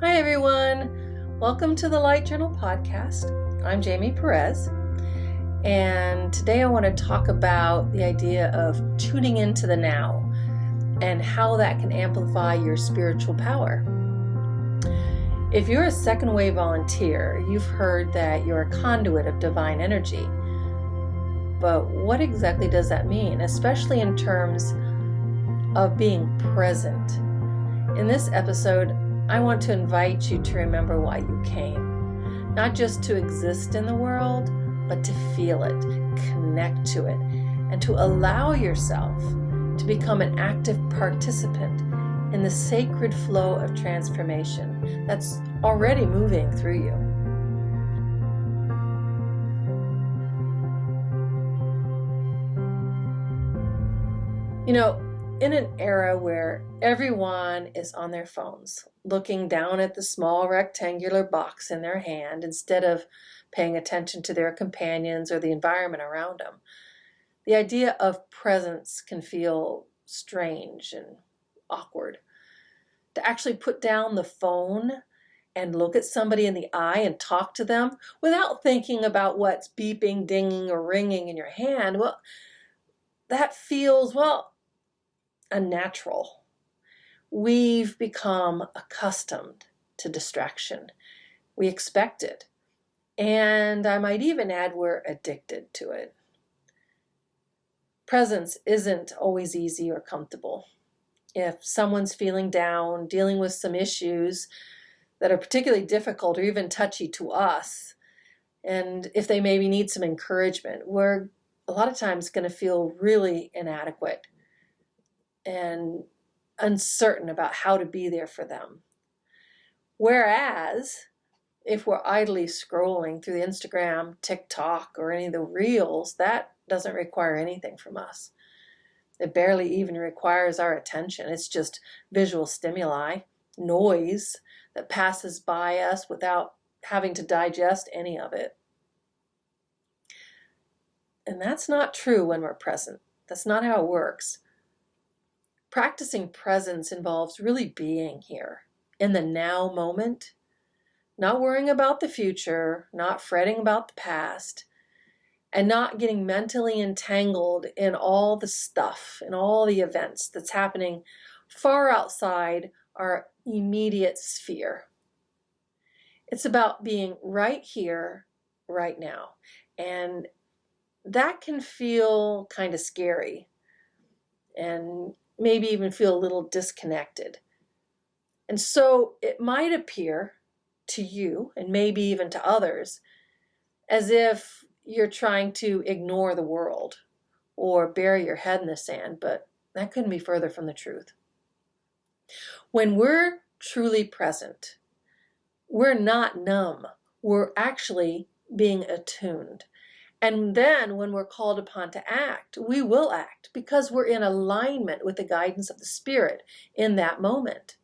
Hi everyone, welcome to the Light Journal podcast. I'm Jamie Perez, and today I want to talk about the idea of tuning into the now and how that can amplify your spiritual power. If you're a second wave volunteer, you've heard that you're a conduit of divine energy. But what exactly does that mean, especially in terms of being present? In this episode, I want to invite you to remember why you came. Not just to exist in the world, but to feel it, connect to it, and to allow yourself to become an active participant in the sacred flow of transformation that's already moving through you. You know, in an era where everyone is on their phones, looking down at the small rectangular box in their hand instead of paying attention to their companions or the environment around them, the idea of presence can feel strange and awkward. To actually put down the phone and look at somebody in the eye and talk to them without thinking about what's beeping, dinging, or ringing in your hand, well, that feels, unnatural. We've become accustomed to distraction. We expect it. And I might even add we're addicted to it. Presence isn't always easy or comfortable. If someone's feeling down, dealing with some issues that are particularly difficult or even touchy to us, and if they maybe need some encouragement, we're a lot of times going to feel really inadequate and uncertain about how to be there for them. Whereas, if we're idly scrolling through the Instagram, TikTok, or any of the reels, that doesn't require anything from us. It barely even requires our attention. It's just visual stimuli, noise that passes by us without having to digest any of it. And that's not true when we're present. That's not how it works. Practicing presence involves really being here in the now moment, not worrying about the future, not fretting about the past, and not getting mentally entangled in all the stuff and all the events that's happening far outside our immediate sphere. It's about being right here, right now. And that can feel kind of scary and maybe even feel a little disconnected. And so it might appear to you, and maybe even to others, as if you're trying to ignore the world or bury your head in the sand, but that couldn't be further from the truth. When we're truly present, we're not numb. We're actually being attuned. And then when we're called upon to act, we will act because we're in alignment with the guidance of the Spirit in that moment.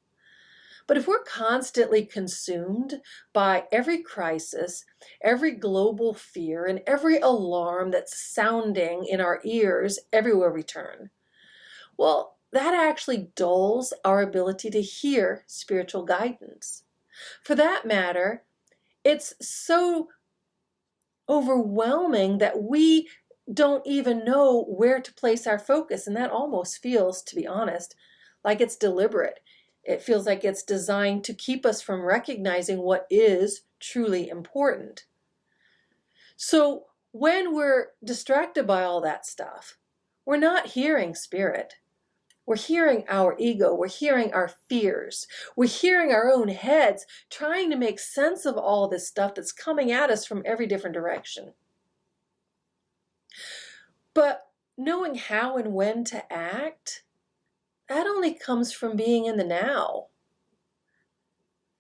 But if we're constantly consumed by every crisis, every global fear, and every alarm that's sounding in our ears everywhere we turn, well, that actually dulls our ability to hear spiritual guidance. For that matter, it's so overwhelming that we don't even know where to place our focus. And that almost feels, to be honest, like it's deliberate. It feels like it's designed to keep us from recognizing what is truly important. So when we're distracted by all that stuff, we're not hearing Spirit. We're hearing our ego. We're hearing our fears. We're hearing our own heads trying to make sense of all this stuff that's coming at us from every different direction. But knowing how and when to act, that only comes from being in the now.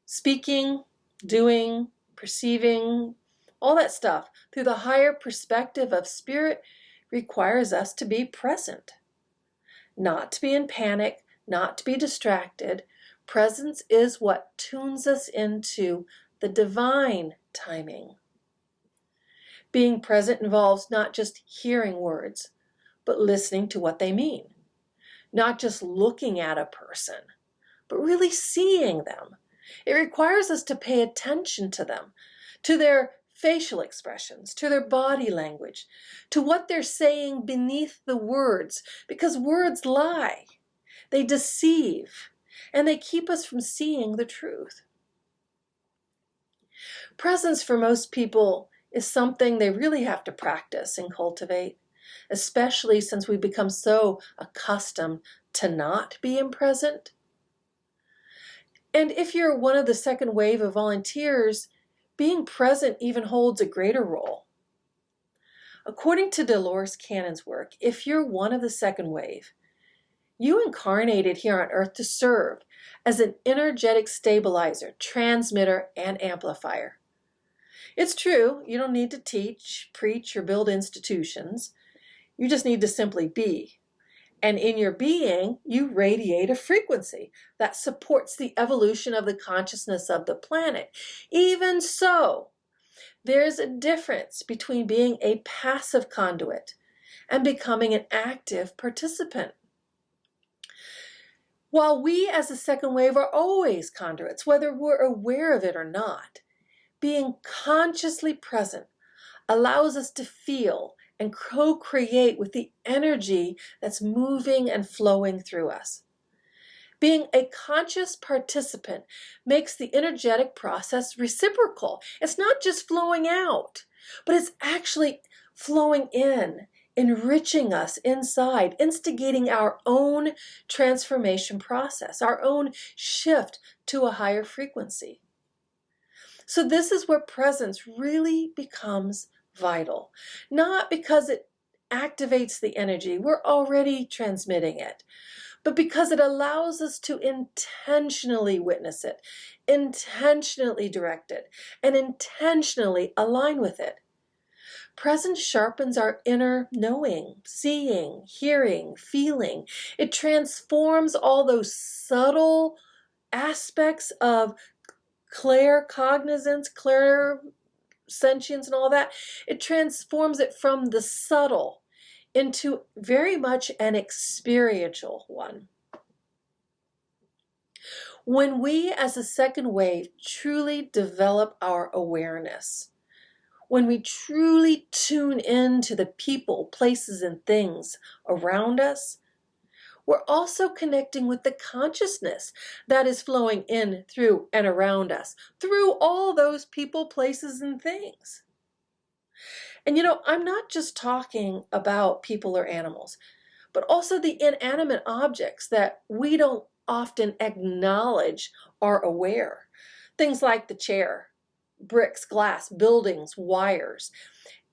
Speaking, doing, perceiving, all that stuff through the higher perspective of Spirit requires us to be present. Not to be in panic, not to be distracted. Presence is what tunes us into the divine timing. Being present involves not just hearing words, but listening to what they mean. Not just looking at a person, but really seeing them It requires us to pay attention to them, to their facial expressions, to their body language, to what they're saying beneath the words, because words lie, they deceive, and they keep us from seeing the truth. Presence for most people is something they really have to practice and cultivate, especially since we become so accustomed to not being present. And if you're one of the second wave of volunteers, being present even holds a greater role. According to Dolores Cannon's work, if you're one of the second wave, you incarnated here on Earth to serve as an energetic stabilizer, transmitter, and amplifier. It's true, you don't need to teach, preach, or build institutions. You just need to simply be. And in your being, you radiate a frequency that supports the evolution of the consciousness of the planet. Even so, there's a difference between being a passive conduit and becoming an active participant. While we as a second wave are always conduits, whether we're aware of it or not, being consciously present allows us to feel and co-create with the energy that's moving and flowing through us. Being a conscious participant makes the energetic process reciprocal. It's not just flowing out, but it's actually flowing in, enriching us inside, instigating our own transformation process, our own shift to a higher frequency. So this is where presence really becomes vital, not because it activates the energy, we're already transmitting it, but because it allows us to intentionally witness it, intentionally direct it, and intentionally align with it. Presence sharpens our inner knowing, seeing, hearing, feeling. It transforms all those subtle aspects of claircognizance, clairsentience, and all that. It transforms it from the subtle into very much an experiential one. When we as a second wave truly develop our awareness, when we truly tune into the people, places, and things around us, we're also connecting with the consciousness that is flowing in, through, and around us, through all those people, places, and things. And I'm not just talking about people or animals, but also the inanimate objects that we don't often acknowledge are aware. Things like the chair, bricks, glass, buildings, wires.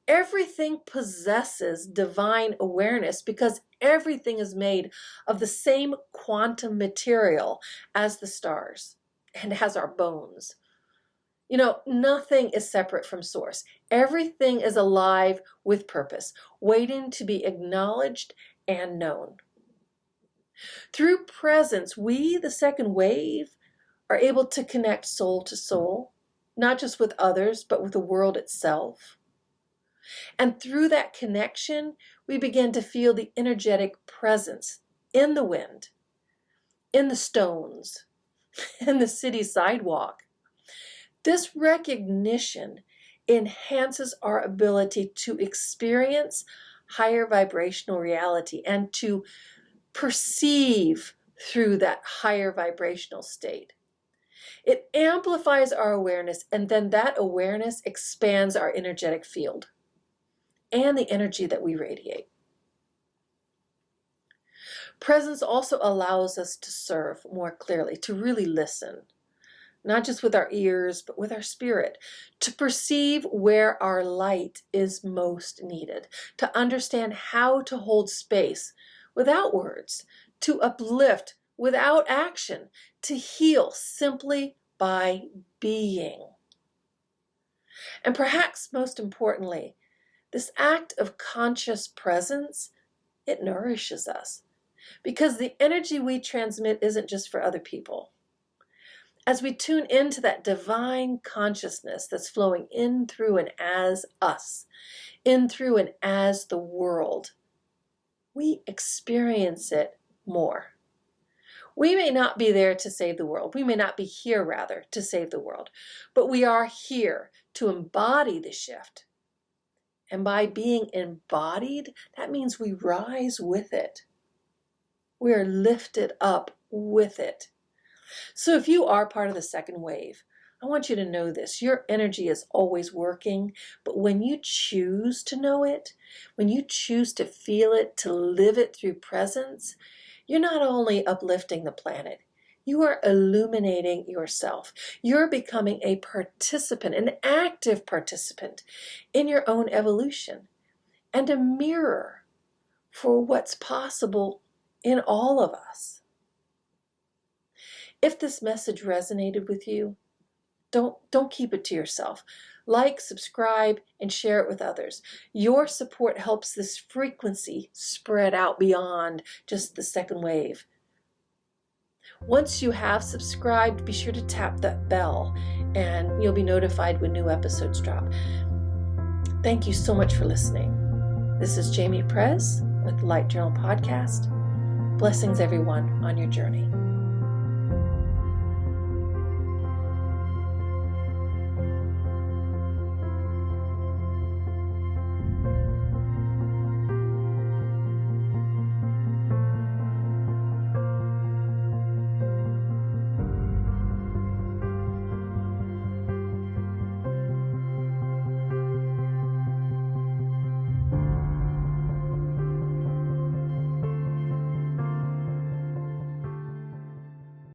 Everything possesses divine awareness because everything is made of the same quantum material as the stars and as our bones. Nothing is separate from source. Everything is alive with purpose, waiting to be acknowledged and known. Through presence, we, the second wave, are able to connect soul to soul, not just with others, but with the world itself. And through that connection, we begin to feel the energetic presence in the wind, in the stones, in the city sidewalk. This recognition enhances our ability to experience higher vibrational reality and to perceive through that higher vibrational state. It amplifies our awareness, and then that awareness expands our energetic field and the energy that we radiate. Presence also allows us to serve more clearly, to really listen, not just with our ears, but with our spirit, to perceive where our light is most needed, to understand how to hold space without words, to uplift without action, to heal simply by being. And perhaps most importantly, this act of conscious presence, it nourishes us because the energy we transmit isn't just for other people. As we tune into that divine consciousness that's flowing in, through, and as us, in, through, and as the world, we experience it more. We may not be there to save the world. We may not be here, rather, to save the world. But we are here to embody the shift. And by being embodied, that means we rise with it. We are lifted up with it. So if you are part of the second wave, I want you to know this. Your energy is always working, but when you choose to know it, when you choose to feel it, to live it through presence, you're not only uplifting the planet, you are illuminating yourself. You're becoming a participant, an active participant in your own evolution, and a mirror for what's possible in all of us. If this message resonated with you, don't keep it to yourself. Like, subscribe, and share it with others. Your support helps this frequency spread out beyond just the second wave. Once you have subscribed, be sure to tap that bell and you'll be notified when new episodes drop. Thank you so much for listening. This is Jamie Prez with the Light Journal Podcast. Blessings, everyone, on your journey.